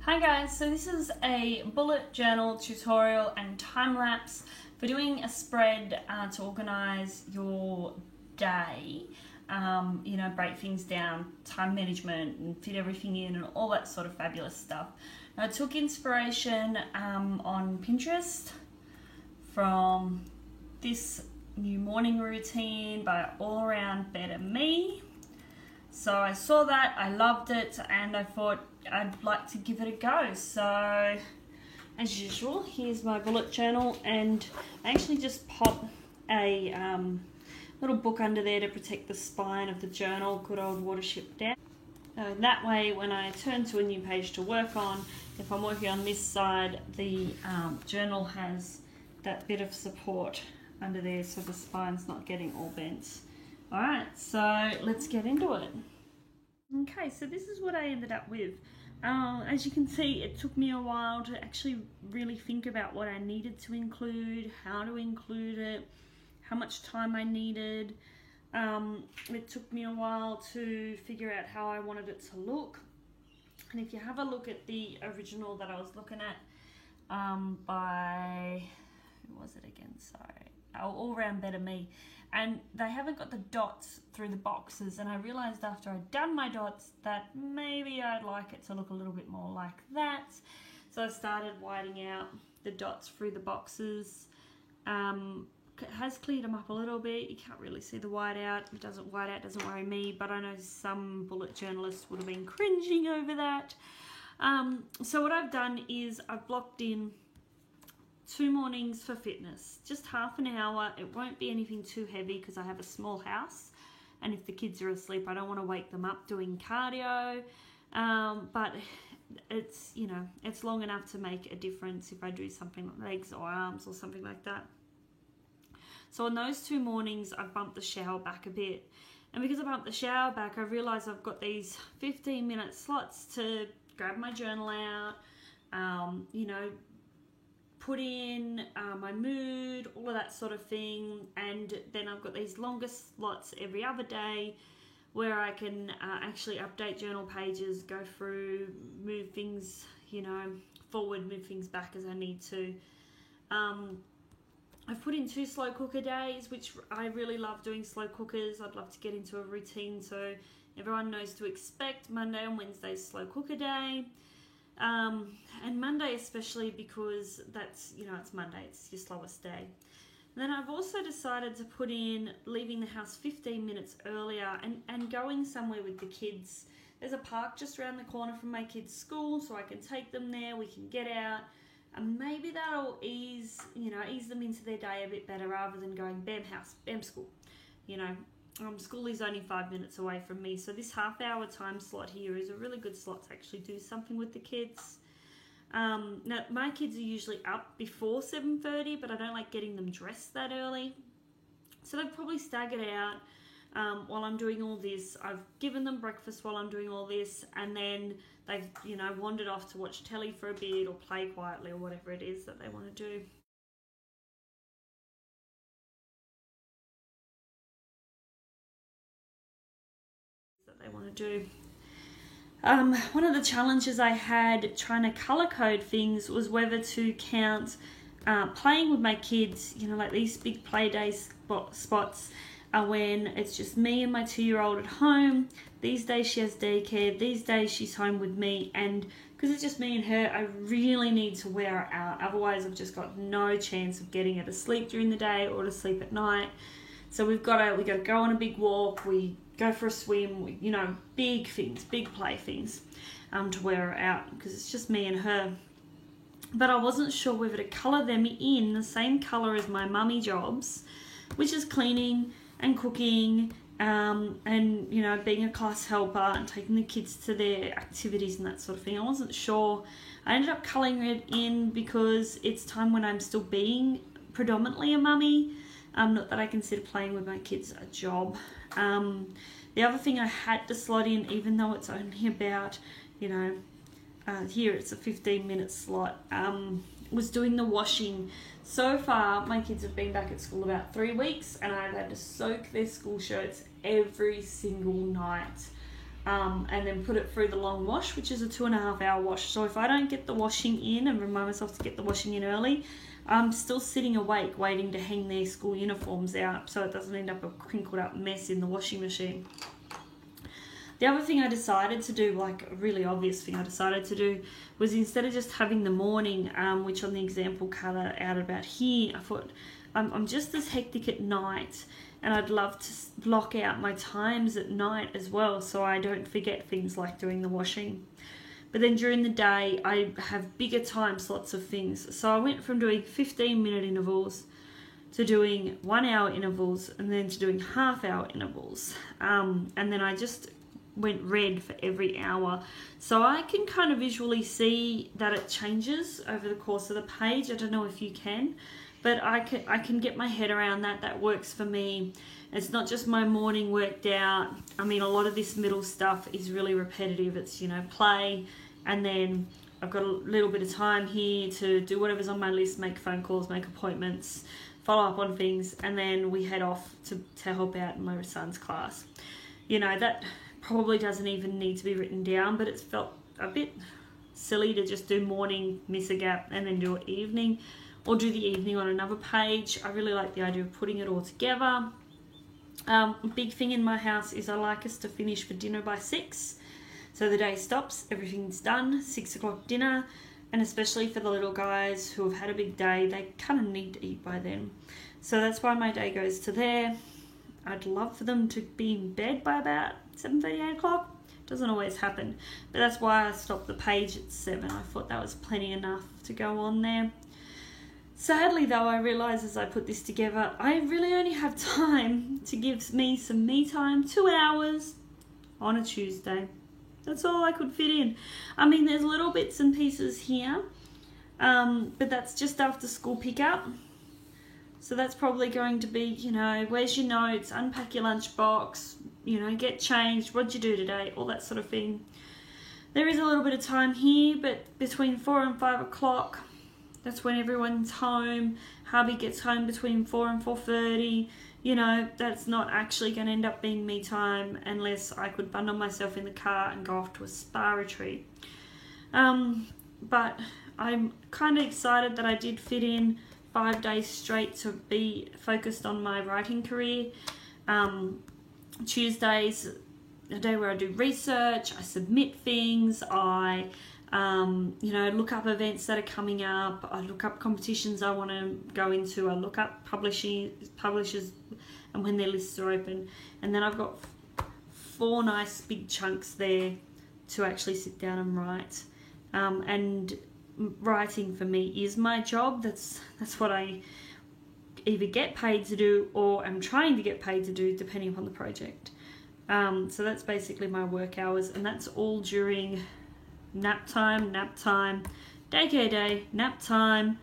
Hi guys, so this is a bullet journal tutorial and time lapse for doing a spread to organise your day, break things down, time management and fit everything in and all that sort of fabulous stuff. Now, I took inspiration on Pinterest from this new morning routine by All Around Better Me. So I saw that, I loved it, and I thought I'd like to give it a go. So as usual, here's my bullet journal, and I actually just pop a little book under there to protect the spine of the journal, good old Watership Down. That way, when I turn to a new page to work on, if I'm working on this side, the journal has that bit of support under there so the spine's not getting all bent. Alright, so let's get into it. Okay, so this is what I ended up with. As you can see, it took me a while to actually really think about what I needed to include, how to include it, how much time I needed. It took me a while to figure out how I wanted it to look. And if you have a look at the original that I was looking at by, who was it again, sorry, All Around Better Me, and they haven't got the dots through the boxes, and I realised after I'd done my dots that maybe I'd like it to look a little bit more like that. So I started whiting out the dots through the boxes. It has cleared them up a little bit. You can't really see the white out. If it doesn't white out, doesn't worry me, but I know some bullet journalists would have been cringing over that. So what I've done is I've blocked in 2 mornings for fitness, just half an hour. It won't be anything too heavy because I have a small house, and if the kids are asleep I don't want to wake them up doing cardio, but it's, you know, it's long enough to make a difference if I do something like legs or arms or something like that. So on those 2 mornings I've bumped the shower back a bit, and because I bumped the shower back I realised I've got these 15-minute slots to grab my journal out, put in my mood, all of that sort of thing, and then I've got these longer slots every other day where I can actually update journal pages, go through, move things, forward, move things back as I need to. I've put in 2 slow cooker days, which I really love doing slow cookers. I'd love to get into a routine so everyone knows to expect Monday and Wednesday slow cooker day. And Monday especially because that's, it's Monday, it's your slowest day. And then I've also decided to put in leaving the house 15 minutes earlier and going somewhere with the kids. There's a park just around the corner from my kids' school, so I can take them there, we can get out, and maybe that'll ease them into their day a bit better rather than going bam house, bam school. School is only 5 minutes away from me, so this half-hour time slot here is a really good slot to actually do something with the kids. Now, my kids are usually up before 7:30, but I don't like getting them dressed that early. So they've probably staggered out while I'm doing all this. I've given them breakfast while I'm doing all this, and then they've, wandered off to watch telly for a bit or play quietly or whatever it is that they want to do. One of the challenges I had trying to color code things was whether to count playing with my kids, like these big play day spots are when it's just me and my 2-year-old at home. These days she has daycare, these days she's home with me, and because it's just me and her, I really need to wear her out. Otherwise I've just got no chance of getting her to sleep during the day or to sleep at night. So we got to go on a big walk, we go for a swim, big things, big play things to wear her out because it's just me and her. But I wasn't sure whether to colour them in the same colour as my mummy jobs, which is cleaning and cooking and, being a class helper and taking the kids to their activities and that sort of thing. I wasn't sure. I ended up colouring it in because it's time when I'm still being predominantly a mummy. Not that I consider playing with my kids a job. The other thing I had to slot in, even though it's only about, here it's a 15-minute slot, was doing the washing. So far, my kids have been back at school about 3 weeks, and I've had to soak their school shirts every single night. and then put it through the long wash, which is a 2.5 hour wash. So if I don't get the washing in and remind myself to get the washing in early, I'm still sitting awake waiting to hang their school uniforms out so it doesn't end up a crinkled up mess in the washing machine. The other thing I decided to do, like a really obvious thing I decided to do, was instead of just having the morning, which on the example colour out about here, I thought I'm just as hectic at night, and I'd love to block out my times at night as well so I don't forget things like doing the washing. But then during the day, I have bigger time slots of things. So I went from doing 15-minute intervals to doing 1 hour intervals, and then to doing half-hour intervals. And then I just went red for every hour. So I can kind of visually see that it changes over the course of the page. I don't know if you can, but I can get my head around that. That works for me. It's not just my morning worked out. I mean, a lot of this middle stuff is really repetitive. It's, you know, play, and then I've got a little bit of time here to do whatever's on my list, make phone calls, make appointments, follow up on things, and then we head off to help out in my son's class. You know, that probably doesn't even need to be written down, but it's felt a bit silly to just do morning, miss a gap, and then do it evening, or do the evening on another page. I really like the idea of putting it all together. A big thing in my house is I like us to finish for dinner by 6. So the day stops, everything's done, 6 o'clock dinner, and especially for the little guys who have had a big day, they kind of need to eat by then. So that's why my day goes to there. I'd love for them to be in bed by about 7:30, 8 o'clock. Doesn't always happen, but that's why I stopped the page at 7. I thought that was plenty enough to go on there. Sadly though, I realised as I put this together, I really only have time to give me some me time, 2 hours on a Tuesday. That's all I could fit in. I mean, there's little bits and pieces here, but that's just after school pickup. So that's probably going to be, you know, where's your notes, unpack your lunchbox, you know, get changed, what'd you do today, all that sort of thing. There is a little bit of time here, but between 4 and 5 o'clock, that's when everyone's home. Hubby gets home between 4 and 4:30. You know, that's not actually going to end up being me time unless I could bundle myself in the car and go off to a spa retreat. But I'm kind of excited that I did fit in 5 days straight to be focused on my writing career. Tuesdays, a day where I do research, I submit things, I you know, look up events that are coming up, I look up competitions I want to go into, I look up publishers and when their lists are open, and then I've got 4 nice big chunks there to actually sit down and write. And writing for me is my job. That's what I either get paid to do or I'm trying to get paid to do, depending upon the project. So that's basically my work hours, and that's all during nap time, daycare day, nap time,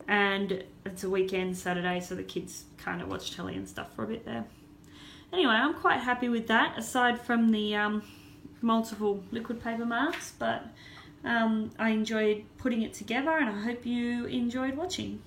and it's a weekend, Saturday, so the kids kind of watch telly and stuff for a bit there. Anyway, I'm quite happy with that, aside from the multiple liquid paper marks, but I enjoyed putting it together, and I hope you enjoyed watching.